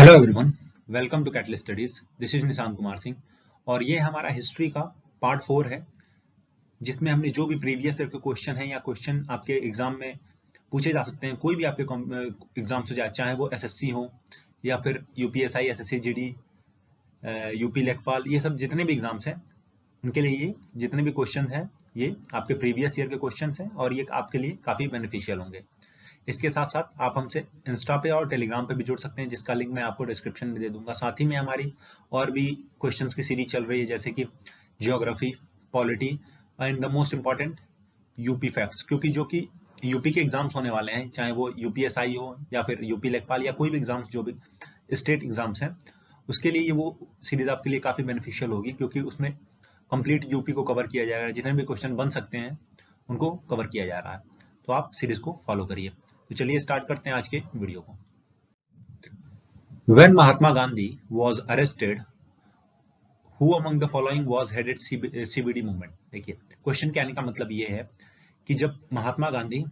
Hello everyone, welcome to catalyst studies. This is Nishant Kumar Singh और ये हमारा हिस्ट्री का पार्ट 4 है, जिसमें हमने जो भी प्रीवियस ईयर के क्वेश्चन हैं या क्वेश्चन आपके एग्जाम में पूछे जा सकते हैं, कोई भी आपके एग्जाम से जाए, चाहे वो एसएससी हो या फिर यूपीएसआई, एसएससी जीडी, यूपी लेखपाल, ये सब जितने भी एग्जाम्स हैं उनके लिए ये जितने भी क्वेश्चन हैं ये आपके प्रीवियस ईयर के क्वेश्चन हैं और ये आपके लिए काफी बेनिफिशियल होंगे। इसके साथ साथ आप हमसे इंस्टा पे और टेलीग्राम पे भी जुड़ सकते हैं, जिसका लिंक मैं आपको डिस्क्रिप्शन में दे दूंगा। साथ ही में हमारी और भी क्वेश्चंस की सीरीज चल रही है, जैसे कि geography, polity and the most important UP facts, क्योंकि जो कि यूपी के एग्जाम्स होने वाले हैं, चाहे वो यूपीएसआई हो या फिर यूपी लेखपाल या कोई भी एग्जाम्स, जो भी स्टेट एग्जाम्स हैं, उसके लिए ये वो सीरीज आपके लिए काफी बेनिफिशियल होगी, क्योंकि उसमें कंप्लीट यूपी को कवर किया जाएगा। जितने भी क्वेश्चन बन सकते हैं उनको कवर किया जा रहा है, तो आप सीरीज को फॉलो करिए। तो चलिए स्टार्ट करते हैं आज के वीडियो को। When Mahatma Gandhi was arrested, who among the following was headed CBD movement? देखिए क्वेश्चन के आने का मतलब ये है कि जब Mahatma Gandhi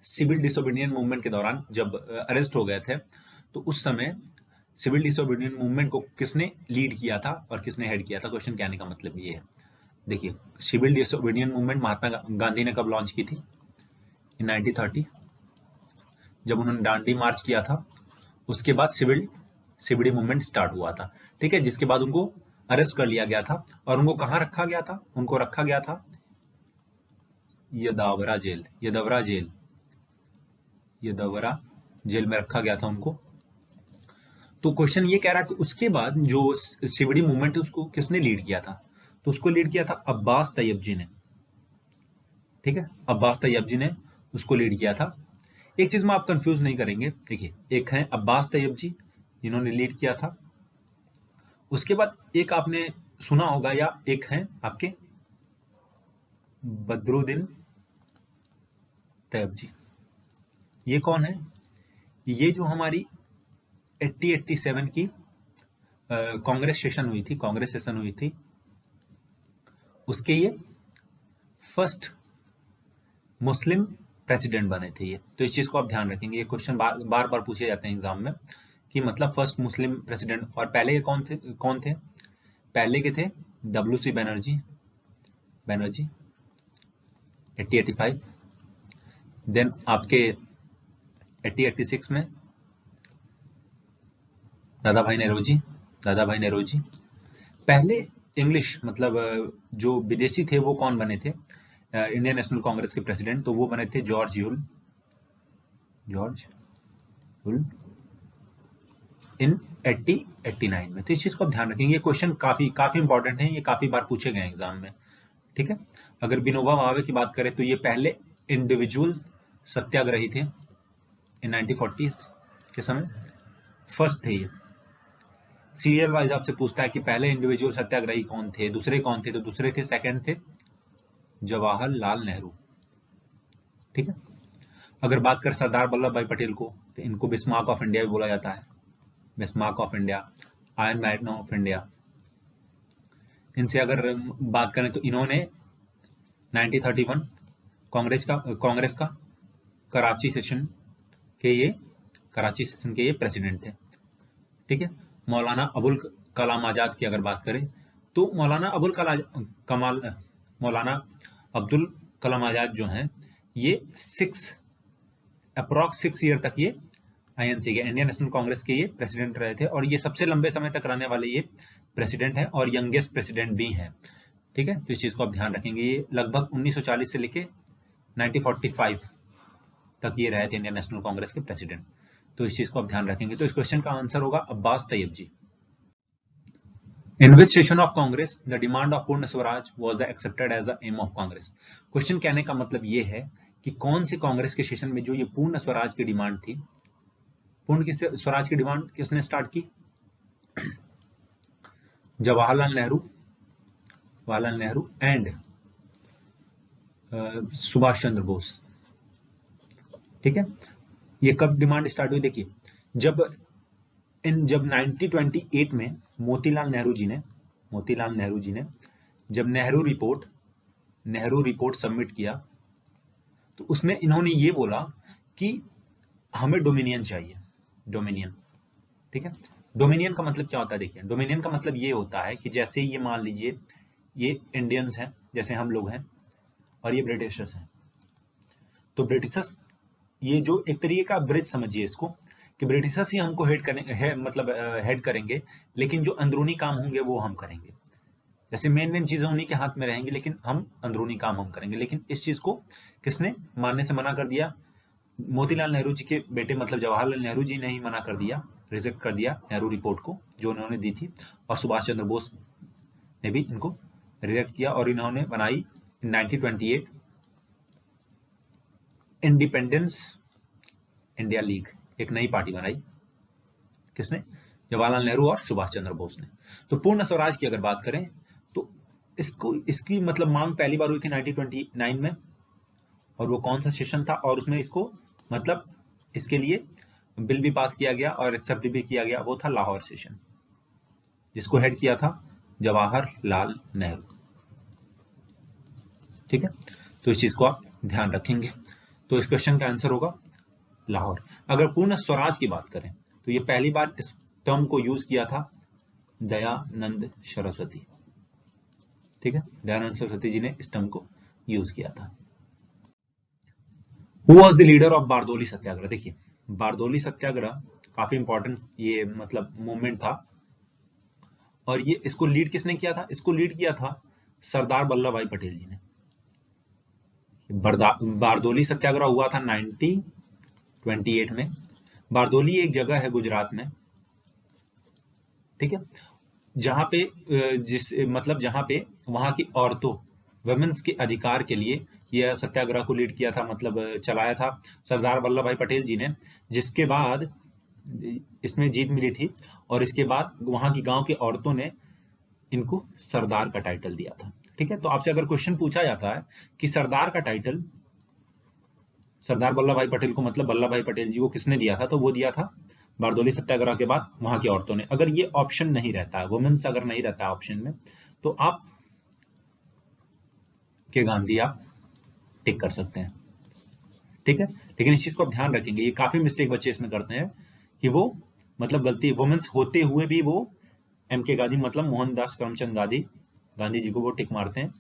civil disobedient movement के दौरान जब अरेस्ट हो गए थे, तो उस समय सिविल डिसोबीडियंट मूवमेंट को किसने लीड किया था और किसने हेड किया था। क्वेश्चन के आने का मतलब ये है। देखिए civil disobedient movement Mahatma Gandhi ने कब लॉन्च की थी? इन 1930, जब उन्होंने डांडी मार्च किया था। उसके बाद सीबीडी मूवमेंट स्टार्ट हुआ था, ठीक है, जिसके बाद उनको अरेस्ट कर लिया गया था। और उनको कहां रखा गया था? उनको रखा गया था यदावरा जेल में रखा गया था उनको। तो क्वेश्चन ये कह रहा है कि उसके बाद जो सीबीडी मूवमेंट है उसको किसने लीड किया था? तो उसको लीड किया था अब्बास तैयब जी ने, ठीक है, अब्बास तैयब जी ने उसको लीड किया था। एक चीज में आप कंफ्यूज नहीं करेंगे, देखिए एक है अब्बास तैयब जी जिन्होंने लीड किया था, उसके बाद एक आपने सुना होगा, या एक है आपके बदरुद्दीन तैयब जी। ये कौन है? ये जो हमारी 87 की कांग्रेस सेशन हुई थी, उसके ये फर्स्ट मुस्लिम प्रेसिडेंट बने थे ये। तो इस चीज को आप ध्यान रखेंगे, ये क्वेश्चन बार बार पूछे जाते हैं एग्जाम में कि मतलब फर्स्ट मुस्लिम प्रेसिडेंट। और पहले के कौन थे? पहले के थे WC बैनर्जी 80-85, देन आपके 80-86 में दादा भाई नेहरूजी। पहले इंग्लिश मतलब जो विदेशी थे वो कौन बने थे इंडियन नेशनल कांग्रेस के प्रेसिडेंट? तो वो बने थे जॉर्ज ह्यूल इन 80-89 में। तो इस चीज को आप ध्यान रखेंगे, ये क्वेश्चन काफी इंपॉर्टेंट है, ये काफी बार पूछे गए एग्जाम में, ठीक है। अगर विनोबा भावे की बात करें तो ये पहले इंडिविजुअल सत्याग्रही थे इन 1940s के समय, फर्स्ट थे ये। सीरियल वाइज आपसे पूछता है कि पहले इंडिविजुअल सत्याग्रही कौन थे, दूसरे कौन थे? तो दूसरे थे, सेकंड थे जवाहरलाल नेहरू, ठीक है। अगर बात करें सरदार वल्लभ भाई पटेल को, तो इनको बिस्मार्क ऑफ इंडिया भी बोला जाता है, Bismarck of India, iron man of India. इनसे अगर बात करें तो इन्होंने 1931 कांग्रेस का कराची सेशन के ये प्रेसिडेंट थे, ठीक है। मौलाना अबुल कलाम आजाद की अगर बात करें तो मौलाना अब्दुल कलाम आजाद जो हैं, ये अप्रॉक्स 6 ईयर तक ये आईएनसी के, इंडियन नेशनल कांग्रेस के ये प्रेसिडेंट रहे थे, और ये सबसे लंबे समय तक रहने वाले ये प्रेसिडेंट हैं और यंगेस्ट प्रेसिडेंट भी हैं, ठीक है। तो इस चीज को आप ध्यान रखेंगे, ये लगभग 1940 से लेके 1945 तक ये रहे थे इंडियन नेशनल कांग्रेस के प्रेसिडेंट। तो इस चीज को आप ध्यान रखेंगे। तो इस क्वेश्चन का आंसर होगा अब्बास तैयब जी। In which session of Congress the demand of पूर्ण Swaraj was accepted as the aim of Congress? Question कहने का मतलब ये है कि कौन से कांग्रेस के सेशन में जो ये पूर्ण स्वराज की डिमांड थी, पूर्ण स्वराज की डिमांड किसने स्टार्ट की? जवाहरलाल नेहरू एंड सुभाष चंद्र बोस, ठीक है। ये कब डिमांड स्टार्ट हुई? देखिए जब 1928 में मोतीलाल नेहरू जी ने जब नेहरू रिपोर्ट सबमिट किया, तो उसमें इन्होंने ये बोला कि हमें डोमिनियन चाहिए, डोमिनियन, ठीक है। डोमिनियन का मतलब क्या होता है? देखिए, डोमिनियन का मतलब ये होता है कि जैसे ये मान लीजिए ये इंडियंस हैं, जैसे हम लोग हैं, और ये ब्रिटिशर्स हैं, तो ब्रिटिशर्स, ये जो एक तरीके का ब्रिज समझिए इसको, कि ब्रिटिशर्स ही हमको हेड करेंगे, मतलब हेड करेंगे, लेकिन जो अंदरूनी काम होंगे वो हम करेंगे। जैसे मेन मेन चीजें उन्हीं के हाथ में रहेंगी, लेकिन हम अंदरूनी काम हम करेंगे। लेकिन इस चीज को किसने मानने से मना कर दिया? मोतीलाल नेहरू जी के बेटे मतलब जवाहरलाल नेहरू जी ने ही मना कर दिया, रिजेक्ट कर दिया नेहरू रिपोर्ट को जो उन्होंने दी थी, और सुभाष चंद्र बोस ने भी इनको रिजेक्ट किया, और इन्होंने बनाई 1928 इंडिपेंडेंस इंडिया लीग, एक नई पार्टी बनाई। किसने? जवाहरलाल नेहरू और सुभाष चंद्र बोस ने। तो पूर्ण स्वराज की अगर बात करें तो इसकी मतलब मांग पहली बार हुई थी 1929 में, और वो कौन सा सेशन था, और उसमें इसको मतलब इसके लिए बिल भी पास किया गया और एक्सेप्ट भी किया गया, वो था लाहौर सेशन, जिसको हेड किया था जवाहरलाल नेहरू। ठीक है, तो इस चीज को आप ध्यान रखेंगे। तो इस क्वेश्चन का आंसर होगा लाहौर। अगर पूर्ण स्वराज की बात करें तो ये पहली बार इस टर्म को यूज किया था दयानंद सरस्वती। ठीक है, दयानंद सरस्वती जी ने इस टर्म को यूज किया था। Who was the leader of Bardoli Satyagraha? देखिए, बारदोली सत्याग्रह काफी इंपॉर्टेंट ये मतलब मूवमेंट था, और ये इसको लीड किसने किया था? इसको लीड किया था सरदार वल्लभ भाई पटेल जी ने। बारदोली सत्याग्रह हुआ था 1928 में। बारदोली एक जगह है गुजरात में, ठीक है, जहां पे जिस मतलब जहां पे वहां की औरतों, वुमेन्स के अधिकार के लिए यह सत्याग्रह को लीड किया था, मतलब चलाया था सरदार वल्लभ भाई पटेल जी ने, जिसके बाद इसमें जीत मिली थी, और इसके बाद वहां की गांव की औरतों ने इनको सरदार का टाइटल दिया था। ठीक है, तो आपसे अगर क्वेश्चन पूछा जाता है कि सरदार का टाइटल सरदार वल्लभ भाई पटेल को, मतलब वल्लभ भाई पटेल जी को किसने दिया था, तो वो दिया था बारदोली सत्याग्रह के बाद वहां की औरतों ने। अगर ये ऑप्शन नहीं रहता है, वुमेन्स अगर नहीं रहता है ऑप्शन में, तो आप के गांधी आप टिक कर सकते हैं। ठीक है, लेकिन इस चीज को आप ध्यान रखेंगे, ये काफी मिस्टेक बच्चे इसमें करते हैं कि वो मतलब गलती, वुमेन्स होते हुए भी वो एम के गांधी मतलब मोहनदास करमचंद गांधी गांधी जी को वो टिक मारते हैं,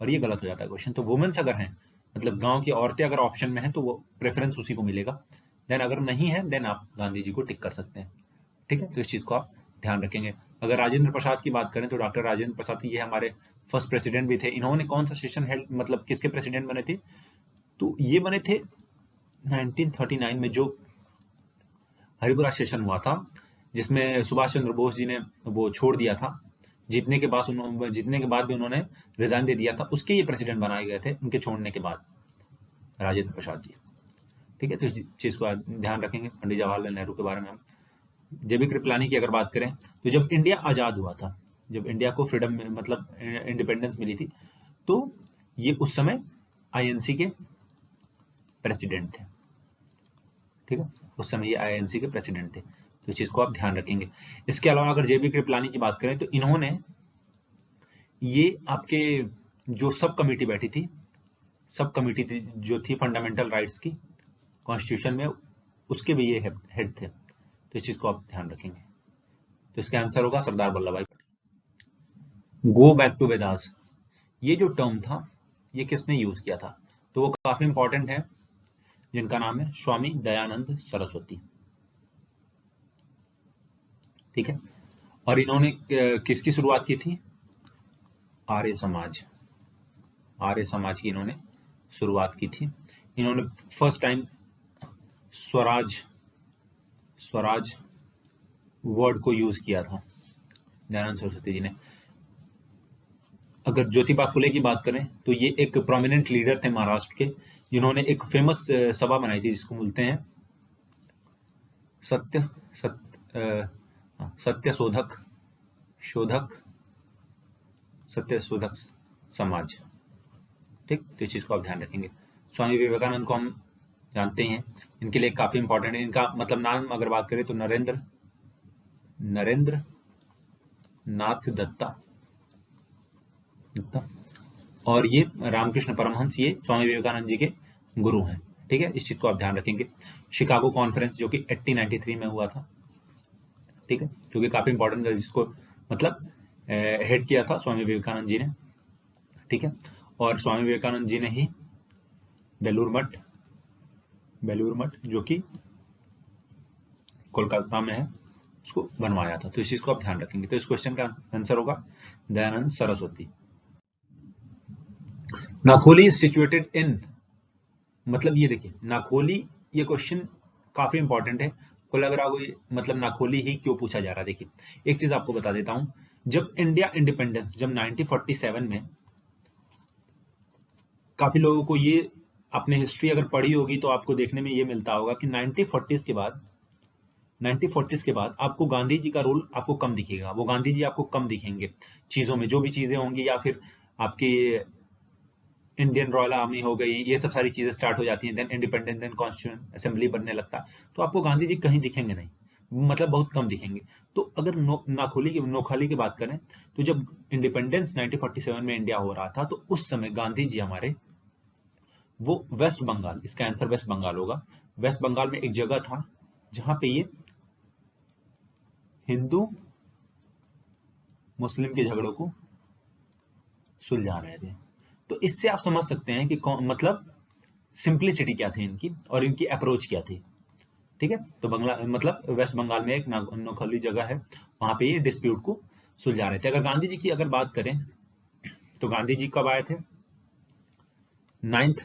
और ये गलत हो जाता है क्वेश्चन। तो वुमेन्स अगर हैं, मतलब गांव की औरतें अगर ऑप्शन में हैं, तो वो प्रेफरेंस उसी को मिलेगा। देन अगर नहीं है, देन आप गांधी जी को टिक कर सकते हैं। ठीक है, तो इस चीज को आप ध्यान रखेंगे। अगर राजेंद्र प्रसाद की बात करें तो डॉक्टर राजेंद्र प्रसाद, ये हमारे फर्स्ट प्रेसिडेंट भी थे। इन्होंने कौन सा सेशन हेल्ड, मतलब किसके प्रेसिडेंट बने थे? तो ये बने थे 1939 में, जो हरिपुरा सेशन हुआ था, जिसमें सुभाष चंद्र बोस जी ने वो छोड़ दिया था, जीतने के बाद भी उन्होंने रिजाइन दे दिया था, उसके ये प्रेसिडेंट बनाए गए थे उनके छोड़ने के बाद, राजेंद्र प्रसाद जी। ठीक है, तो इस चीज को ध्यान रखेंगे। पंडित जवाहरलाल नेहरू के बारे में हम जेबी कृपलानी की अगर बात करें तो जब इंडिया आजाद हुआ था, जब इंडिया को फ्रीडम मतलब इंडिपेंडेंस मिली थी, तो ये उस समय आईएनसी के प्रेसिडेंट थे। ठीक है, उस समय ये आईएनसी के प्रेसिडेंट थे, तो इस चीज को आप ध्यान रखेंगे। इसके अलावा अगर जेबी कृपलानी की बात करें तो इन्होंने ये आपके जो सब कमेटी बैठी थी, सब कमेटी थी जो थी फंडामेंटल राइट्स की कॉन्स्टिट्यूशन में, उसके भी ये हेड थे, तो इस चीज को आप ध्यान रखेंगे। तो इसका आंसर होगा Sardar Vallabh Bhai Patel. Go back to Vedas, ये जो टर्म था ये किसने यूज किया था? तो वो काफी इंपॉर्टेंट है, जिनका नाम है स्वामी दयानंद सरस्वती। ठीक है, और इन्होंने किसकी शुरुआत की थी? आर्य समाज, आर्य समाज की इन्होंने शुरुआत की थी। इन्होंने first time Swaraj, Swaraj word को यूज किया था दयानंद सरस्वती जी ने। अगर ज्योतिबा फुले की बात करें तो ये एक प्रोमिनेंट लीडर थे महाराष्ट्र के, जिन्होंने एक फेमस सभा बनाई थी जिसको बोलते हैं सत्य सत्य शोधक समाज। ठीक, तो इस चीज को आप ध्यान रखेंगे। स्वामी विवेकानंद को हम जानते हैं, इनके लिए काफी इंपॉर्टेंट है। इनका मतलब नाम अगर बात करें तो नरेंद्र नाथ दत्ता, और ये रामकृष्ण परमहंस, ये स्वामी विवेकानंद जी के गुरु हैं। ठीक है, इस चीज को आप ध्यान रखेंगे। शिकागो कॉन्फ्रेंस जो कि 1893 में हुआ था, ठीक है, क्योंकि काफी इंपॉर्टेंट था, जिसको मतलब हेड किया था स्वामी विवेकानंद जी ने, ठीक है। और स्वामी विवेकानंद जी ने ही बेलूर मठ जो कि कोलकाता में है, उसको बनवाया था। तो इस चीज को आप ध्यान रखेंगे। तो इस क्वेश्चन का आंसर होगा Dayanand Saraswati. Nakholi is situated in, मतलब ये देखिए नाखोली, ये क्वेश्चन काफी इंपॉर्टेंट है। को लग रहा होगा मतलब नाखोली ही क्यों पूछा जा रहा है। देखिए एक चीज आपको बता देता हूं, जब इंडिया इंडिपेंडेंस, जब 1947 में, काफी लोगों को ये, आपने हिस्ट्री अगर पढ़ी होगी तो आपको देखने में ये मिलता होगा कि 1940s के बाद आपको गांधी जी का रोल आपको कम दिखेगा। वो गांधी जी आपको कम दिखेंगे चीजों में, जो भी चीजें होंगी, या फिर आपकी इंडियन रॉयल आर्मी हो गई, ये सब सारी चीजें स्टार्ट हो जाती हैं, then independence, then constitution assembly बनने लगता है, तो आपको गांधी जी कहीं दिखेंगे नहीं, मतलब बहुत कम दिखेंगे। तो अगर नोखाली की बात करें, तो जब इंडिपेंडेंस 1947 में इंडिया हो रहा था, तो उस समय गांधी जी हमारे, वो वेस्ट बंगाल, इसका आंसर वेस्ट बंगाल होगा। वेस्ट बंगाल में एक जगह था जहां पे ये हिंदू मुस्लिम के झगड़ों को सुलझा रहे थे। तो इससे आप समझ सकते हैं कि कौन, मतलब सिंप्लिसिटी क्या थी इनकी और इनकी अप्रोच क्या थी, ठीक है। तो बंगला मतलब वेस्ट बंगाल में एक नोखली जगह है, वहां पे ये डिस्प्यूट को सुलझा रहे थे। अगर गांधी जी की अगर बात करें, तो गांधी जी कब आए थे? 9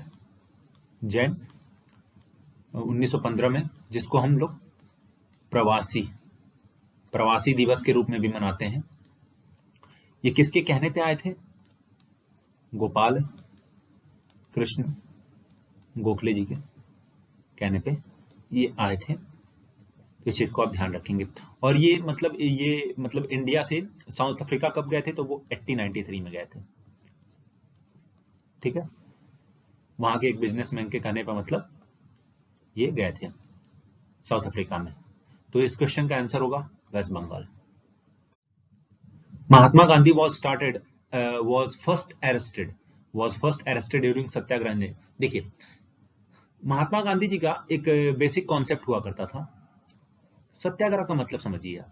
जैन 1915 में, जिसको हम लोग प्रवासी दिवस के रूप में भी मनाते हैं। ये किसके कहने पे आए थे? गोपाल कृष्ण गोखले जी के कहने पे ये आए थे। इस चीज को आप ध्यान रखेंगे। और ये मतलब इंडिया से साउथ अफ्रीका कब गए थे? तो वो 1893 में गए थे, ठीक है। वहां के एक बिजनेसमैन के कहने पर मतलब ये गए थे साउथ अफ्रीका में। तो इस क्वेश्चन का आंसर होगा West Bengal. Mahatma Gandhi was first arrested during Satyagraha. देखिए महात्मा गांधी जी का एक बेसिक कॉन्सेप्ट हुआ करता था। सत्याग्रह का मतलब समझिए आप।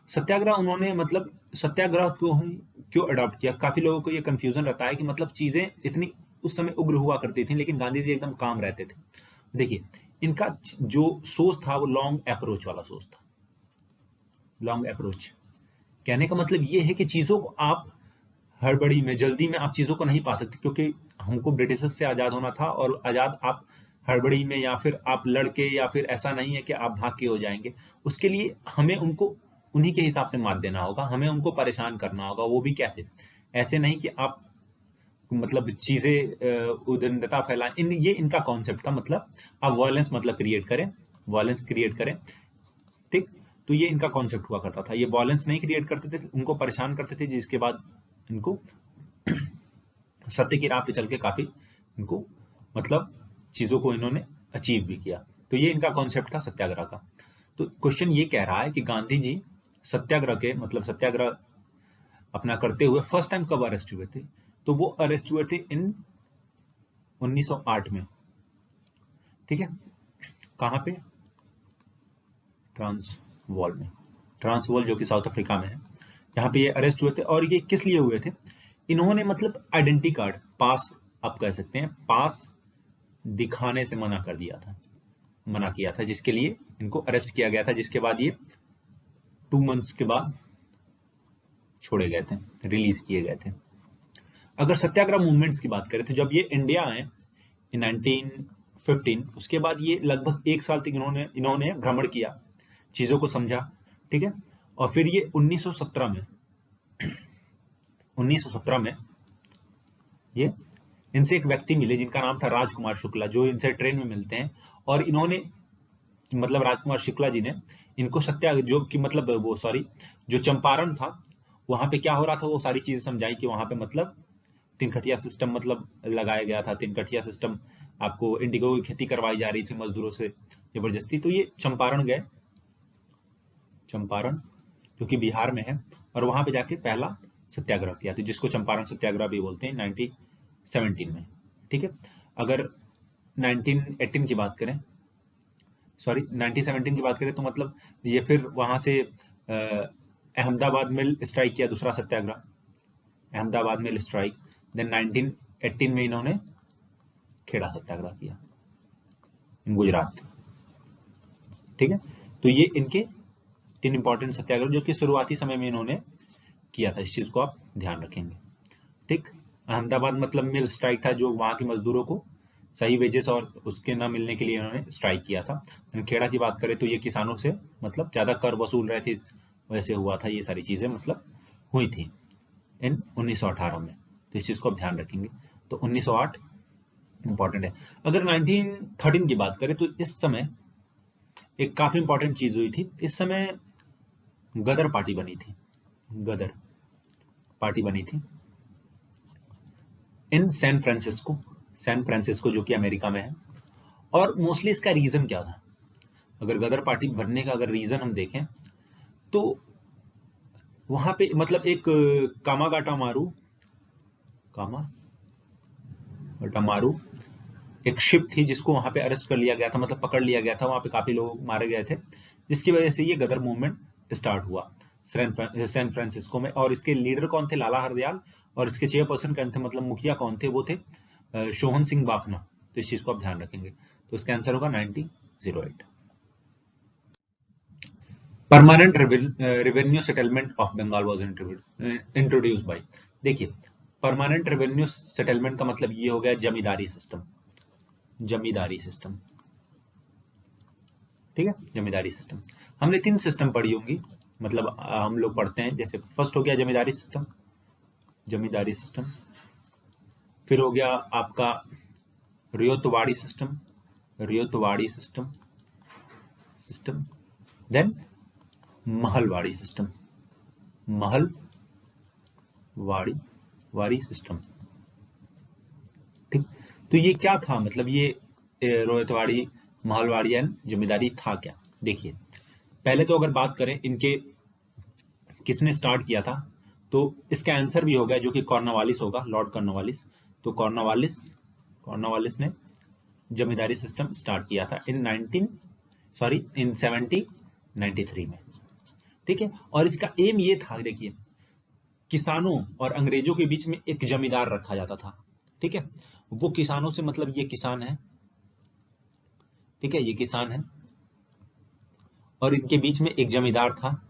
सत्याग्रह उन्होंने मतलब सत्याग्रह क्यों अडॉप्ट किया? काफी लोगों को ये कंफ्यूजन रहता है कि मतलब चीजें इतनी उस समय उग्र हुआ करती थी, लेकिन गांधी जी एकदम काम रहते थे। देखिए इनका जो सोच था वो लॉन्ग अप्रोच वाला सोच था। लॉन्ग अप्रोच कहने का मतलब ये है कि चीजों को आप हड़बड़ी में, जल्दी में आप चीजों को नहीं पा सकते, क्योंकि हमको ब्रिटिशर्स से आजाद होना था, और आजाद आप हड़बड़ी में या फिर आप लड़के या फिर ऐसा नहीं है कि आप भाग के हो जाएंगे। उसके लिए हमें उनको उन्हीं के हिसाब से मात देना होगा, हमें उनको परेशान करना होगा। वो भी कैसे? ऐसे नहीं कि आप मतलब चीजें उद्दंडता फैलाएं। ये इनका कॉन्सेप्ट था। मतलब आप वायलेंस मतलब वायलेंस क्रिएट करें, ठीक। तो ये इनका कॉन्सेप्ट हुआ करता था। ये वायलेंस नहीं क्रिएट करते थे, उनको परेशान करते थे, जिसके बाद इनको सत्य की राह पे चल के काफी इनको मतलब चीजों को इन्होंने अचीव भी किया। तो ये इनका कॉन्सेप्ट था सत्याग्रह का। तो क्वेश्चन ये कह रहा है कि गांधी जी सत्याग्रह के मतलब सत्याग्रह अपना करते हुए फर्स्ट टाइम कब अरेस्ट हुए थे? तो वो अरेस्ट हुए थे इन 1908 में, ठीक है। कहां पे? ट्रांसवाल में। ट्रांसवाल जो कि साउथ अफ्रीका में है, यहाँ पे ये अरेस्ट हुए थे। और ये किस लिए हुए थे? इन्होंने मतलब आइडेंटिटी कार्ड, पास आप कह सकते हैं, पास दिखाने से मना किया था, जिसके लिए इनको अरेस्ट किया गया था, जिसके बाद ये 2 मंथ्स के बाद छोड़े गए थे, रिलीज किए गए थे। अगर सत्याग्रह मूवमेंट्स की बात करें, तो जब ये इंडिया आए इन 1915, उसके बाद ये लगभग 1 साल तक इन्होंने भ्रमण किया, चीजों को समझा, ठीक है। और फिर ये 1917 में ये इनसे एक व्यक्ति मिले जिनका नाम था राजकुमार शुक्ला, जो इनसे ट्रेन में मिलते हैं। और इन्होंने मतलब राजकुमार शुक्ला जी ने इनको जो कि मतलब वो सॉरी जो चंपारण था, वहां पे क्या हो रहा था वो सारी चीजें समझाई, कि वहां पे मतलब तिनकटिया सिस्टम मतलब लगाया गया था। तिनकटिया सिस्टम, आपको इंडिगो की खेती करवाई जा रही थी मजदूरों से जबरदस्ती। तो ये चंपारण गए, चंपारण जो कि बिहार में है, और वहां पे जाके पहला सत्याग्रह किया था, जिसको चंपारण सत्याग्रह भी बोलते हैं, 1917 में, ठीक है। अगर 1918 की बात करें, सॉरी 1917 की बात करें, तो मतलब ये फिर वहां से अहमदाबाद मिल स्ट्राइक किया, दूसरा सत्याग्रह अहमदाबाद मिल स्ट्राइक। देन 1918 में इन्होंने खेड़ा सत्याग्रह किया इन गुजरात। ठीक है, तो ये इनके 3 इंपॉर्टेंट सत्याग्रह जो कि शुरुआती समय में इन्होंने किया था, इस चीज को आप ध्यान रखेंगे। ठीक, अहमदाबाद मतलब मिल स्ट्राइक था, जो वहां के मजदूरों को सही वेजेस और उसके न मिलने के लिए इन्होंने स्ट्राइक किया था। खेड़ा की बात करें तो ये किसानों से मतलब ज्यादा कर वसूल रहे थे, इस वजह से हुआ था, ये सारी चीजें मतलब हुई थी इन 1918 में, तो इस चीज को आप ध्यान रखेंगे। तो 1908 इंपॉर्टेंट है। अगर 1913 की बात करें तो इस समय एक काफी इंपॉर्टेंट चीज हुई थी। इस समय गदर पार्टी बनी थी, गदर पार्टी बनी थी इन सैन फ्रांसिस्को जो कि अमेरिका में है। और मोस्टली इसका रीजन क्या था, अगर गदर पार्टी बनने का अगर रीजन हम देखें तो वहां पे मतलब एक कामागाटा मारू एक शिप थी जिसको वहां पे अरेस्ट कर लिया गया था, मतलब पकड़ लिया गया था, वहां पे काफी लोग मारे गए थे, जिसकी वजह से ये गदर मूवमेंट स्टार्ट हुआ सैन फ्रांसिस्को में। और इसके लीडर कौन थे, लाला हरदयाल, और इसके चेयरपर्सन कौन थे, मतलब मुखिया कौन थे, वो थे शोहन सिंह बाफना। तो इस चीज को आप ध्यान रखेंगे। तो इसका आंसर होगा 1908। Permanent revenue settlement of Bengal was introduced by. देखिए, परमानेंट रेवेन्यू सेटलमेंट का मतलब ये हो गया जमींदारी सिस्टम। ठीक है, जमींदारी सिस्टम। हमने 3 सिस्टम पढ़ी होंगी, मतलब हम लोग पढ़ते हैं। जैसे फर्स्ट हो गया जमींदारी सिस्टम, फिर हो गया आपका Ryotwari system, then Mahalwari system, system. ठीक, तो ये क्या था, मतलब ये रोहितवाड़ी, महलवाड़ी एंड जमींदारी था क्या। देखिए, पहले तो अगर बात करें इनके किसने स्टार्ट किया था, तो इसका आंसर भी हो गया जो कि कॉर्नवालिस होगा, लॉर्ड कॉर्नवालिस। तो कॉर्नवालिस ने जमींदारी सिस्टम स्टार्ट किया था इन 1793 में। ठीक है, और इसका एम ये था, देखिए, किसानों और अंग्रेजों के बीच में एक जमींदार रखा जाता था। ठीक है, वो किसानों से मतलब ये किसान है, ठीक है, ये किसान है, और इनके बीच में एक जमींदार था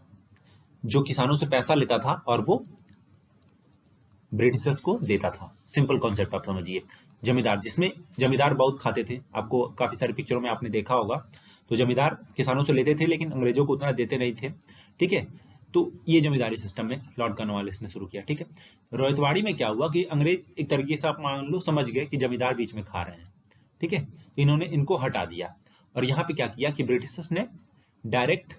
जो किसानों से पैसा लेता था और वो ब्रिटिशर्स को देता था। सिंपल कॉन्सेप्ट आप समझिए, जमींदार, जिसमें जमींदार बहुत खाते थे, आपको काफी सारी पिक्चरों में आपने देखा होगा। तो जमींदार किसानों से लेते थे लेकिन अंग्रेजों को उतना देते नहीं थे। ठीक है, तो ये जमींदारी सिस्टम में लॉर्ड कॉर्नवालिस ने शुरू किया। ठीक है, रोहितवाड़ी में क्या हुआ कि अंग्रेज एक तरीके से आप मान लो समझ गए कि जमींदार बीच में खा रहे हैं। ठीक है, तो इन्होंने इनको हटा दिया और यहाँ पे क्या किया कि ब्रिटिशर्स ने डायरेक्ट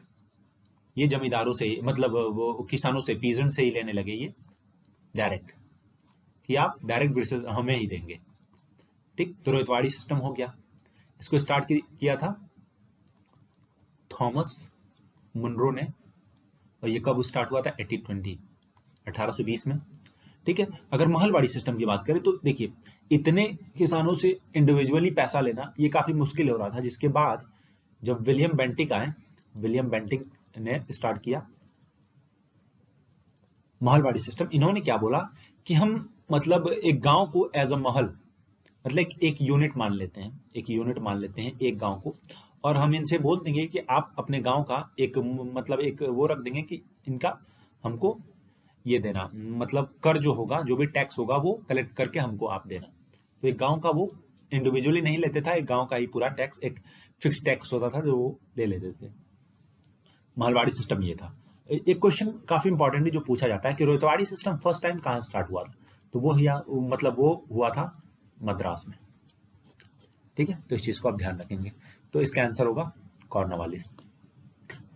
ये जमींदारों से, मतलब वो किसानों से, पीजेंट से ही लेने लगे ये डायरेक्ट, कि आप डायरेक्ट ब्रिटिश हमें ही देंगे। ठीक, तो रोहितवाड़ी सिस्टम हो गया। इसको स्टार्ट किया था थॉमस मुनरो ने, और ये कब स्टार्ट हुआ था, 1820 में। ठीक है, अगर महलवाड़ी सिस्टम की बात करें तो देखिए, इतने किसानों से इंडिविजुअली पैसा लेना ये काफी मुश्किल हो रहा था, जिसके बाद जब विलियम बेंटिक ने स्टार्ट किया महलवाड़ी सिस्टम। इन्होंने क्या बोला कि हम मतलब एक गांव को एज अ महल, मतलब एक यूनिट मान लेते हैं, एक गांव को, और हम इनसे बोल देंगे कि आप अपने गांव का एक मतलब एक वो रख देंगे कि इनका हमको ये देना, मतलब कर जो होगा, जो भी टैक्स होगा वो कलेक्ट करके हमको आप देना। तो एक गांव का वो इंडिविजुअली नहीं लेते था, एक गांव का ही पूरा टैक्स, एक फिक्स टैक्स होता था जो वो ले लेते थे। महलवाड़ी सिस्टम ये था। एक क्वेश्चन काफी इंपॉर्टेंट है जो पूछा जाता है कि रोहितवाड़ी सिस्टम फर्स्ट टाइम कहां स्टार्ट हुआ था, तो वो मतलब वो हुआ था मद्रास में। ठीक है, तो इस चीज को आप ध्यान रखेंगे। तो इसका आंसर होगा कॉर्नवालिस।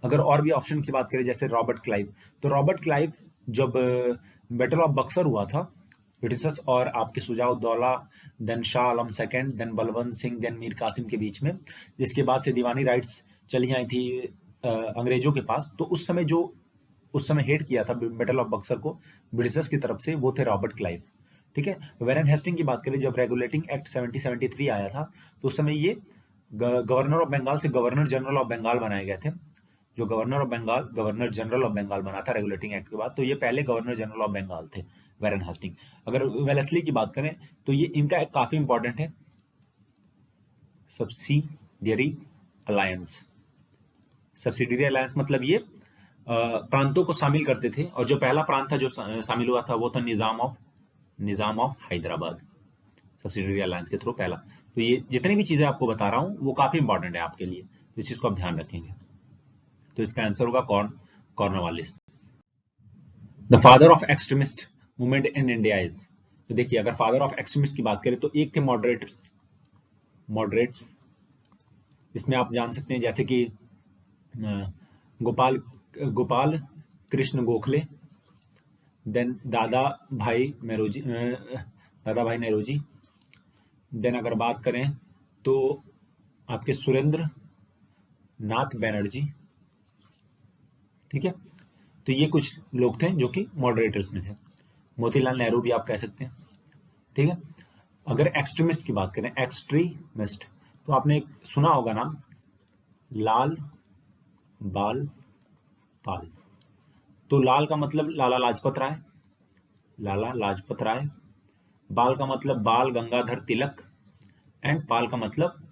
अगर और भी ऑप्शन की बात करें जैसे रॉबर्ट क्लाइव, तो रॉबर्ट क्लाइव जब बैटल ऑफ बक्सर हुआ था ब्रिटिशर्स और आपके Shujauddaula, then Shah Alam second, then Balwant Singh, then Mir Qasim के बीच में, जिसके बाद से दीवानी राइट्स चली आई थी अंग्रेजों के पास, तो उस समय हेड किया था बैटल ऑफ बक्सर को ब्रिटिशर्स की तरफ से, वो थे रॉबर्ट क्लाइव। ठीक है, वैरेन हेस्टिंग की बात करें, जब रेगुलेटिंग एक्ट 1773 आया था तो उस समय ये गवर्नर ऑफ बंगाल से गवर्नर जनरल ऑफ बंगाल बनाए गए थे। जो governor of Bengal governor general of Bengal बना था रेगुलेटिंग एक्ट के बाद, तो ये पहले गवर्नर जनरल ऑफ बंगाल थे, वैरन हास्टिंग। अगर वेलेस्ली की बात करें तो ये इनका एक काफी इंपॉर्टेंट है, सब्सिडियरी अलायंस। सब्सिडियरी अलायंस मतलब ये प्रांतों को शामिल करते थे, और जो पहला प्रांत था जो शामिल हुआ था वो था निजाम ऑफ हैदराबाद, सब्सिडियरी अलायंस के थ्रू पहला। तो ये जितनी भी चीजें आपको बता रहा हूं वो काफी इंपॉर्टेंट है आपके लिए, इस चीज को आप ध्यान रखेंगे। तो इसका आंसर होगा Cornwallis. The father of extremist movement in India is, तो देखिए अगर फादर ऑफ एक्सट्रीमिस्ट की बात करें तो एक थे मॉडरेट्स, इसमें आप जान सकते हैं जैसे कि गोपाल कृष्ण गोखले, देन दादा भाई नेरोजी, देन अगर बात करें तो आपके सुरेंद्र नाथ बैनर्जी, ठीक है। तो ये कुछ लोग थे जो कि मॉडरेटर्स में थे। मोतीलाल नेहरू भी आप कह सकते हैं, ठीक है। अगर एक्सट्रीमिस्ट की बात करें, एक्सट्रीमिस्ट, तो आपने सुना होगा नाम लाल बाल पाल। तो लाल का मतलब लाला लाजपत राय, बाल का मतलब बाल गंगाधर तिलक, एंड पाल का मतलब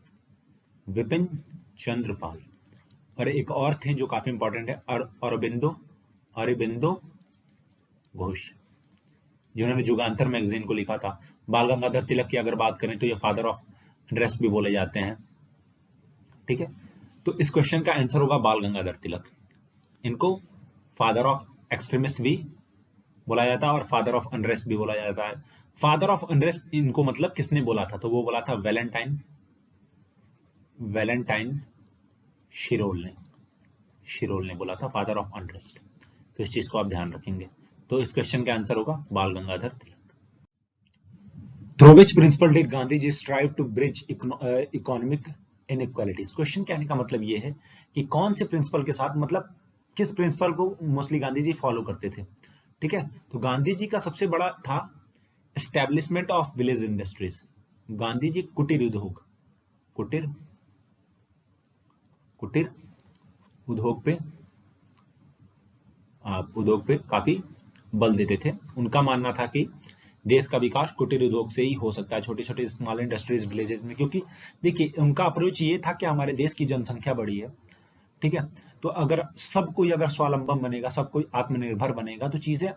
विपिन चंद्र पाल। और एक और थे जो काफी इंपॉर्टेंट है, अरबिंदो घोष, जिन्होंने जुगांतर मैगजीन को लिखा था। बाल गंगाधर तिलक की अगर बात करें तो ये फादर ऑफ अनरेस्ट भी बोले जाते हैं, ठीक है। तो इस क्वेश्चन का आंसर होगा बाल गंगाधर तिलक। इनको फादर ऑफ एक्सट्रीमिस्ट भी बोला जाता है और फादर ऑफ अनरेस्ट भी बोला जाता है। फादर ऑफ अनरेस्ट इनको मतलब किसने बोला था, तो वो बोला था वैलेंटाइन शिरोल ने बोला था फादर ऑफ अनरेस्ट। तो इस चीज को आप ध्यान रखेंगे। तो इस क्वेश्चन का आंसर होगा Bal Gangadhar Tilak. Through which principle did Gandhi ji strive to bridge economic inequalities. Question कहने का मतलब ये है कि कौन से प्रिंसिपल के साथ, मतलब किस प्रिंसिपल को मोस्टली गांधी जी फॉलो करते थे, ठीक है। तो गांधी जी का सबसे बड़ा था establishment of village industries. Gandhi ji कुटीर उद्योग पे काफी बल देते थे। उनका मानना था कि देश का विकास कुटीर उद्योग से ही हो सकता है, छोटे छोटे स्मॉल इंडस्ट्रीज विलेजेस में। क्योंकि देखिए उनका अप्रोच ये था कि हमारे देश की जनसंख्या बड़ी है, ठीक है। तो अगर सब कोई अगर स्वावलंबन बनेगा, सब कोई आत्मनिर्भर बनेगा, तो चीजें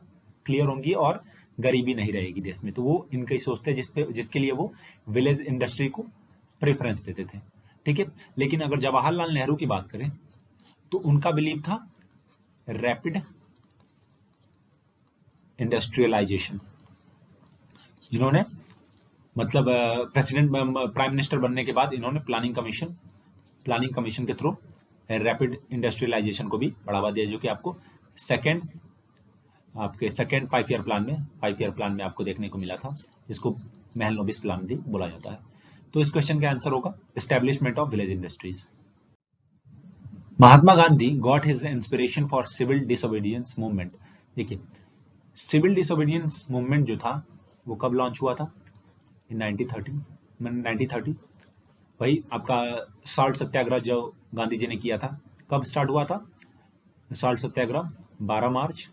क्लियर होंगी और गरीबी नहीं रहेगी देश में। तो वो इनका सोचते हैं जिसके लिए वो विलेज इंडस्ट्री को प्रेफरेंस देते थे, ठीक है। लेकिन अगर जवाहरलाल नेहरू की बात करें तो उनका बिलीव था रैपिड इंडस्ट्रियलाइजेशन। जिन्होंने मतलब प्राइम मिनिस्टर बनने के बाद इन्होंने प्लानिंग कमीशन के थ्रू रैपिड इंडस्ट्रियलाइजेशन को भी बढ़ावा दिया, जो कि आपको सेकेंड 5 ईयर प्लान में आपको देखने को मिला था, जिसको महलनोबिस प्लान भी बोला जाता है। तो इस क्वेश्चन का आंसर होगा establishment of village industries. Mahatma Gandhi got his inspiration for civil disobedience movement. देखिए सिविल डिसोबीडियंस मूवमेंट जो था वो कब लॉन्च हुआ था, इन 1930। वही आपका साल्ट सत्याग्रह जो गांधी जी ने किया था, कब स्टार्ट हुआ था साल्ट सत्याग्रह, 12 मार्च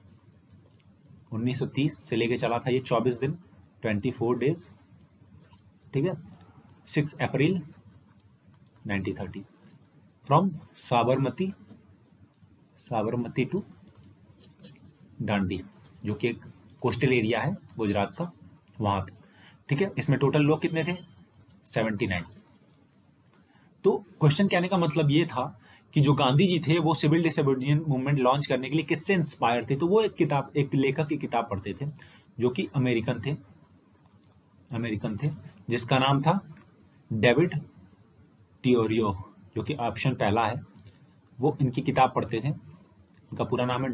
1930 से लेके चला था ये 24 दिन, 24 डेज, ठीक है। 6 अप्रैल 1930 फ्रॉम साबरमती टू डांडी, जो कि एक कोस्टल एरिया है गुजरात का, वहां था, ठीक है। इसमें टोटल लोग कितने थे, 79। तो क्वेश्चन कहने का मतलब ये था कि जो गांधी जी थे वो सिविल डिसोबीडियंस मूवमेंट लॉन्च करने के लिए किससे इंस्पायर थे। तो वो एक लेखक की किताब पढ़ते थे जो कि अमेरिकन थे, जिसका नाम था डेविड टियोरियो, जो कि ऑप्शन पहला है। वो इनकी किताब पढ़ते थे, इनका पूरा नाम है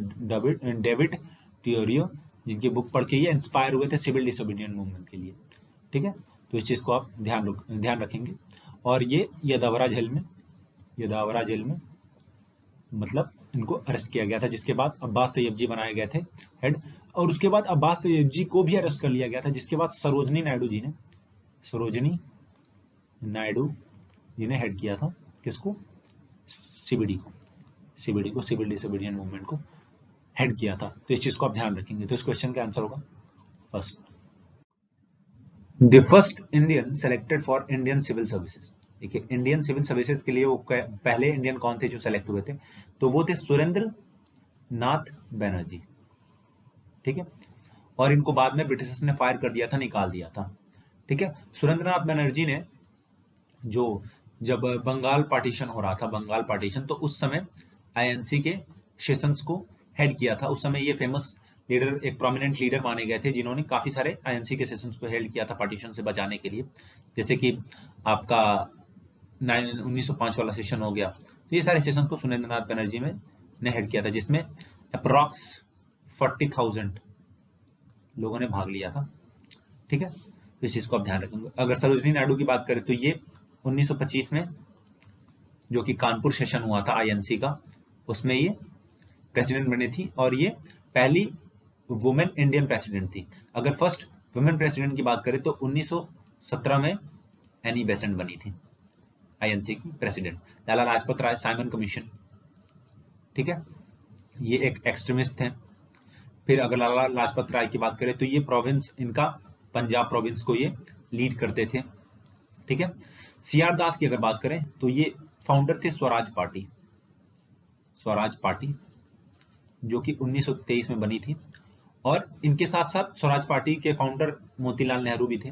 डेविड टियोरियो, जिनकी बुक पढ़ के ये इंस्पायर हुए थे सिविल डिसोबीडियंस मूवमेंट के लिए, ठीक है। तो इस चीज को आप ध्यान रखेंगे। और ये यदावरा जेल में मतलब इनको अरेस्ट किया गया था, जिसके बाद अब्बास तैयब जी बनाए गए थे हेड, और उसके बाद अब्बास तैयब जी को भी अरेस्ट कर लिया गया था, जिसके बाद सरोजनी नायडू जी ने हेड किया था किसको, सीबीडी को। CBD को, सिविल डिसोबीडिएंट मूवमेंट को हेड किया था। तो इस चीज को आप ध्यान रखेंगे। तो इस क्वेश्चन का आंसर होगा first. The first Indian selected for Indian civil services. देखिए इंडियन सिविल सर्विसेज के लिए वो पहले इंडियन कौन थे जो सेलेक्ट हुए थे, तो वो थे सुरेंद्र नाथ बनर्जी। ठीक है, और इनको बाद में ब्रिटिशर्स ने फायर कर दिया था, निकाल दिया था। ठीक है, सुरेंद्रनाथ बनर्जी ने जो जब बंगाल पार्टीशन हो रहा था, बंगाल पार्टीशन, तो उस समय आईएनसी के सेशंस को हेड किया था। उस समय ये फेमस लीडर, एक प्रोमिनेंट लीडर माने गए थे जिन्होंने काफी सारे आईएनसी के सेशंस को हेड किया था पार्टीशन से बचाने के लिए। जैसे कि आपका 1905 वाला सेशन हो गया, तो ये सारे सेशन को सुरेंद्रनाथ बनर्जी ने हेड किया था, जिसमें अप्रॉक्स 40,000 लोगों ने भाग लिया था। ठीक है, इस चीज को आप ध्यान रखेंगे। अगर सरोजनी नायडू की बात करें तो ये 1925 में जो कि कानपुर सेशन हुआ था आईएनसी का, उसमें ये प्रेसिडेंट बनी थी और ये पहली वुमेन इंडियन प्रेसिडेंट थी। अगर फर्स्ट वुमेन प्रेसिडेंट की बात करें तो 1917 में एनी बेसेंट बनी थी आईएनसी की president. Lala Lajpat Rai, Simon commission, ठीक है, ये एक एक्सट्रीमिस्ट थे। फिर अगर लाला लाजपत राय की बात करें तो ये प्रोविंस, इनका पंजाब प्रोविंस को ये लीड करते थे। ठीक है, सीआर दास की अगर बात करें तो ये फाउंडर थे स्वराज पार्टी, स्वराज पार्टी जो कि 1923 में बनी थी। और इनके साथ साथ स्वराज पार्टी के फाउंडर मोतीलाल नेहरू भी थे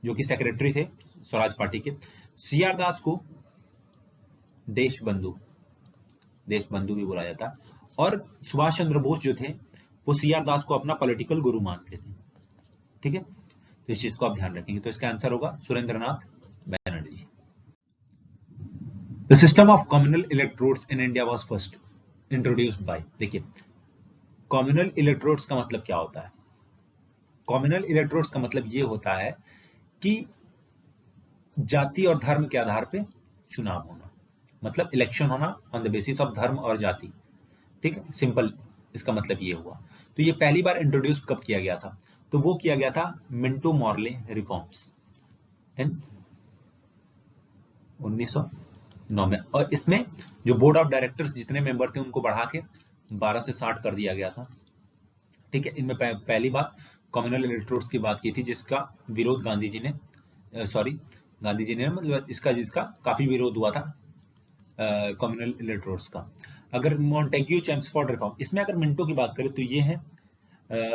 जो कि सेक्रेटरी थे स्वराज पार्टी के। सीआर दास को देशबंधु भी बोला जाता है। और सुभाष चंद्र बोस जो थे वो सीआर दास को अपना पॉलिटिकल गुरु मानते थे। ठीक है, तो इस चीज को आप ध्यान रखेंगे। तो इसका आंसर होगा Surendranath Banerjee. The system of communal electrodes in India was first introduced by. देखिए कम्युनल इलेक्ट्रोड्स का मतलब क्या होता है? कम्युनल इलेक्ट्रोड्स का मतलब ये होता है कि जाति और धर्म के आधार पे चुनाव होना, मतलब इलेक्शन होना ऑन द बेसिस ऑफ धर्म और जाति। ठीक है, सिंपल इसका मतलब ये हुआ। तो ये पहली बार इंट्रोड्यूस कब किया गया था? तो वो किया गया था मिंटो मॉर्ले रिफॉर्म्स इन 1909 में। और इसमें जो बोर्ड ऑफ डायरेक्टर्स जितने मेंबर थे उनको बढ़ा के 12 से 60 कर दिया गया था। ठीक है, इनमें पहली बार कम्युनल इलेक्ट्रोड्स की बात की थी जिसका विरोध गांधी जी ने मतलब जिसका काफी विरोध हुआ था कम्युनल इलेक्ट्रोड्स का। अगर मॉन्टेग्यू चेम्सफोर्ड रिफॉर्म, इसमें अगर मिंटो की बात करें तो ये है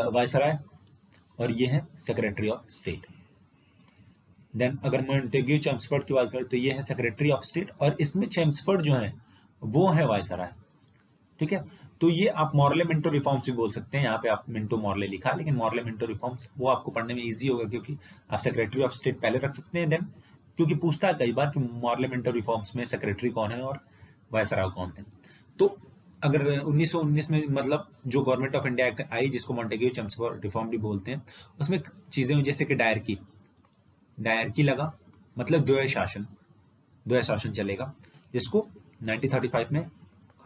वायसराय और ये है सेक्रेटरी ऑफ स्टेट। देन अगर मॉन्टेग्यू चेम्सफोर्ड की बात करें तो ये है सेक्रेटरी ऑफ स्टेट और इसमें चेम्सफोर्ड जो है वो है वायसराय। ठीक है, तो ये आप मॉर्ले मिंटो रिफॉर्म्स भी बोल सकते हैं। यहाँ पे आप मिंटो मॉर्ले लिखा, लेकिन मॉर्ले मिंटो रिफॉर्म्स वो आपको पढ़ने में इजी होगा क्योंकि आप सेक्रेटरी ऑफ स्टेट पहले रख सकते हैं। देन क्योंकि पूछता है कई बार कि मॉर्ले मिंटो रिफॉर्म्स में सेक्रेटरी कौन है और वायसराय कौन थे। तो अगर 1919 में मतलब जो गवर्नमेंट ऑफ इंडिया एक्ट आई जिसको मॉन्टेग्यू चेम्सफोर्ड रिफॉर्म भी बोलते हैं, उसमें चीजें जैसे कि डायरकी लगा, मतलब द्वय शासन चलेगा, जिसको 1935 में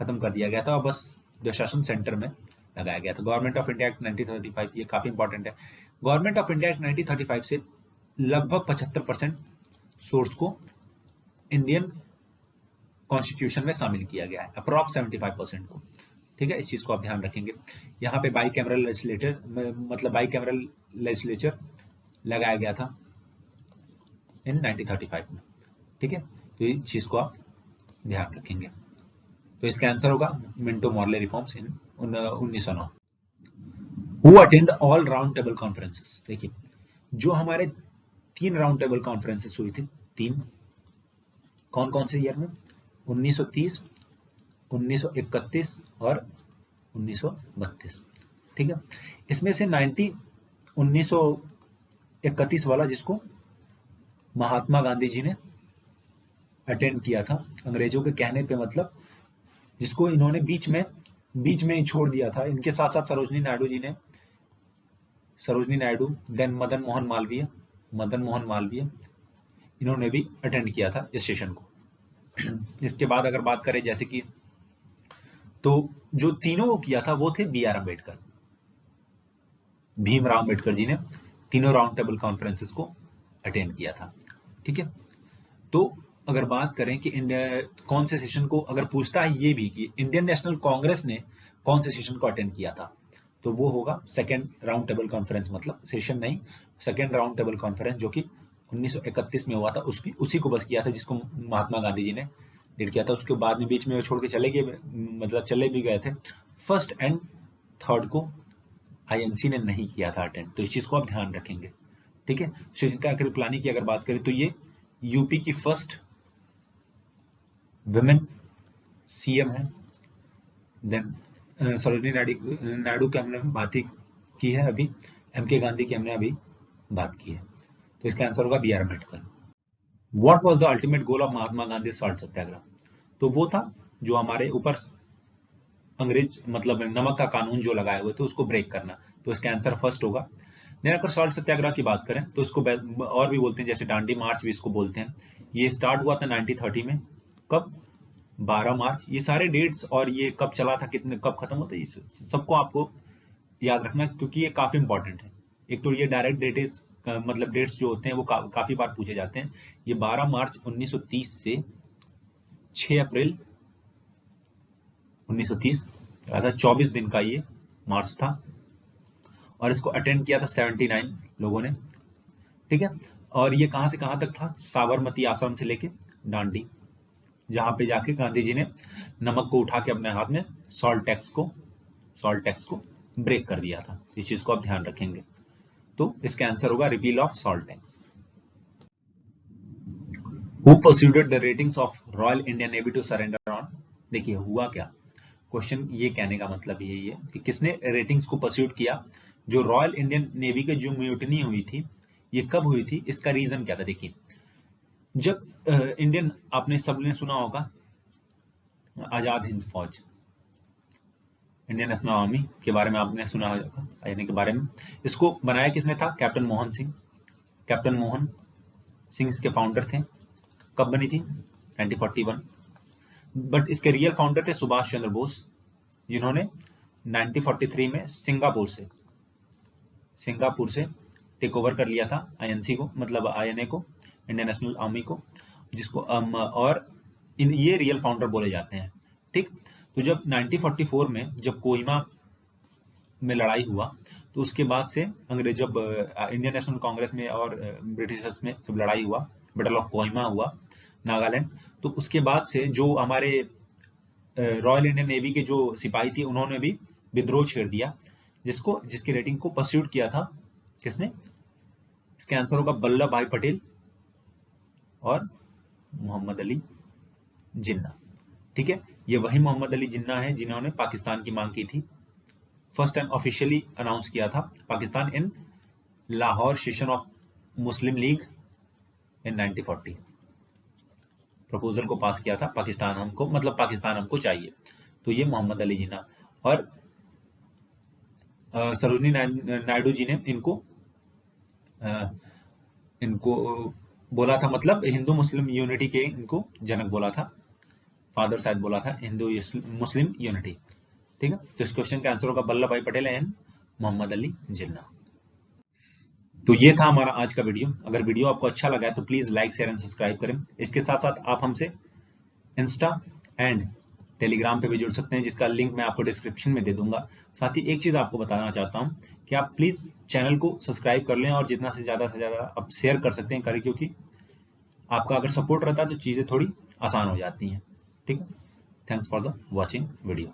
खत्म कर दिया गया था और बस द्वैशासन सेंटर में लगाया गया था। गवर्नमेंट ऑफ इंडिया एक्ट 1935, ये काफी इंपॉर्टेंट है। गवर्नमेंट ऑफ इंडिया एक्ट 1935 से लगभग 75% सोर्स को इंडियन कॉन्स्टिट्यूशन में शामिल किया गया है, अप्रॉक्स 75% को। ठीक है, इस चीज को आप ध्यान रखेंगे। यहाँ पे बाई कैमरल लेजिस्लेचर लगाया गया था इन 1935 में। ठीक है, तो इस चीज को आप ध्यान रखेंगे। तो इसका आंसर होगा Minto Morley reforms in 1909। Who attend all round table conferences. देखिए जो हमारे 3 राउंड टेबल कॉन्फ्रेंसेस हुई थी, 3, कौन कौन से ईयर में? 1930, 1931 और 1932। ठीक है, इसमें से 1931 वाला जिसको महात्मा गांधी जी ने अटेंड किया था अंग्रेजों के कहने पे, मतलब जिसको इन्होंने बीच में ही छोड़ दिया था। इनके साथ साथ सरोजनी नायडू, देन मदन मोहन मालवीय इन्होंने भी अटेंड किया था इस सेशन को। इसके बाद अगर बात करें जैसे कि, तो जो तीनों को किया था वो थे BR अम्बेडकर, भीमराव अम्बेडकर जी ने तीनों राउंड टेबल कॉन्फ्रेंसेस को अटेंड किया था। ठीक है, तो अगर बात करें कि इंडिया कौन से सेशन को, अगर पूछता है ये भी कि इंडियन नेशनल कांग्रेस ने कौन से सेशन को अटेंड किया था, तो वो होगा सेकेंड राउंड टेबल कॉन्फ्रेंस, मतलब सेशन नहीं, सेकेंड राउंड टेबल कॉन्फ्रेंस जो कि 1931 में हुआ था, उसी को बस किया था, जिसको महात्मा गांधी जी ने लीड किया था। उसके बाद में बीच में छोड़ के चले गए, मतलब चले भी गए थे। फर्स्ट एंड थर्ड को आईएनसी ने नहीं किया था अटेंड, तो इस चीज को आप ध्यान रखेंगे, ठीक है। सुचित्रा कृपलानी की अगर बात करें तो ये यूपी की फर्स्ट विमेन सीएम है। देन सरोजिनी नायडू की हमने बात ही की है अभी, एमके गांधी की हमने अभी बात की है, तो इसका आंसर होगा B R Ambedkar. What was the ultimate goal of Mahatma Gandhi salt Satyagraha, तो वो था जो हमारे ऊपर अंग्रेज मतलब नमक का कानून जो लगाए हुए थे उसको ब्रेक करना, तो इसका आंसर फर्स्ट होगा। देन अगर सॉल्ट सत्याग्रह की बात करें तो इसको और भी बोलते हैं, जैसे डांडी मार्च भी इसको बोलते हैं। ये स्टार्ट हुआ था 1930 में, कब, 12 मार्च। ये सारे डेट्स और ये कब चला था, कितने कब खत्म होता है, सबको आपको याद रखना, क्योंकि ये काफी इंपॉर्टेंट है। एक तो ये डायरेक्ट डेट्स मतलब डेट्स जो होते हैं वो काफी बार पूछे जाते हैं। ये 12 मार्च 1930 से 6 अप्रैल 1930, 24 दिन का ये मार्च था, और इसको अटेंड किया था 79 लोगों ने, ठीक है। और ये कहां से कहां तक था, साबरमती आश्रम से लेके दांडी, जहां पे जाके गांधी जी ने नमक को उठा के अपने हाथ में सॉल्ट टैक्स को ब्रेक कर दिया था। इस चीज को आप ध्यान रखेंगे, तो इसका आंसर होगा repeal of salt tax. Who persuaded the ratings of Royal Indian Navy to surrender on, देखिए हुआ क्या, क्वेश्चन ये कहने का मतलब यही है कि किसने रेटिंग्स को परस्यूड किया। जो रॉयल इंडियन नेवी की जो म्यूटिनी हुई थी, ये कब हुई थी, इसका रीजन क्या था। देखिए, जब इंडियन, आपने सबने सुना होगा आजाद हिंद फौज, इंडियन नेशनल आर्मी के बारे में आपने सुना होगा, के बारे में, इसको बनाया किसने था, कैप्टन मोहन सिंह। कैप्टन मोहन सिंह इसके फाउंडर थे। कब बनी थी, 1941। बट इसके रियल फाउंडर थे सुभाष चंद्र बोस, जिन्होंने 1943 में सिंगापुर से टेक ओवर कर लिया था आईएनसी को, मतलब आईएनए को, इंडियन नेशनल आर्मी को, जिसको और ये रियल फाउंडर बोले जाते हैं, ठीक। तो जब 1944 में जब कोहिमा में लड़ाई हुआ, तो उसके बाद से अंग्रेज, जब इंडियन नेशनल कांग्रेस में और ब्रिटिशर्स में जब लड़ाई हुआ, बैटल ऑफ कोहिमा हुआ नागालैंड, तो उसके बाद से जो हमारे रॉयल इंडियन नेवी के जो सिपाही थी, उन्होंने भी विद्रोह छेड़ दिया, जिसकी रेटिंग को परस्यूट किया था किसने, इसका आंसर होगा वल्लभ भाई पटेल और मोहम्मद अली जिन्ना, ठीक है। ये वही मोहम्मद अली जिन्ना है जिन्होंने पाकिस्तान की मांग की थी, फर्स्ट टाइम ऑफिशियली अनाउंस किया था Pakistan in Lahore session of Muslim League in 1940, proposal को पास किया था, पाकिस्तान हमको चाहिए, तो ये मोहम्मद अली जिन्ना। और सरोजिनी नायडू जी ने इनको बोला था, मतलब हिंदू मुस्लिम यूनिटी के इनको जनक बोला था, फादर शायद बोला था हिंदू मुस्लिम यूनिटी, ठीक है। तो इस क्वेश्चन का आंसर होगा वल्लभ भाई पटेल एंड मोहम्मद अली जिन्ना। तो ये था हमारा आज का वीडियो। अगर वीडियो आपको अच्छा लगा है तो please like, share and subscribe करें। इसके साथ साथ आप हमसे इंस्टा एंड टेलीग्राम पे भी जुड़ सकते हैं, जिसका लिंक मैं आपको डिस्क्रिप्शन में दे दूंगा। साथ ही एक चीज आपको बताना चाहता हूं कि आप प्लीज चैनल को सब्सक्राइब कर लें, और जितना से ज्यादा आप शेयर कर सकते हैं करें, क्योंकि आपका अगर सपोर्ट रहता है तो चीजें थोड़ी आसान हो जाती हैं, ठीक है। Thanks for the watching video.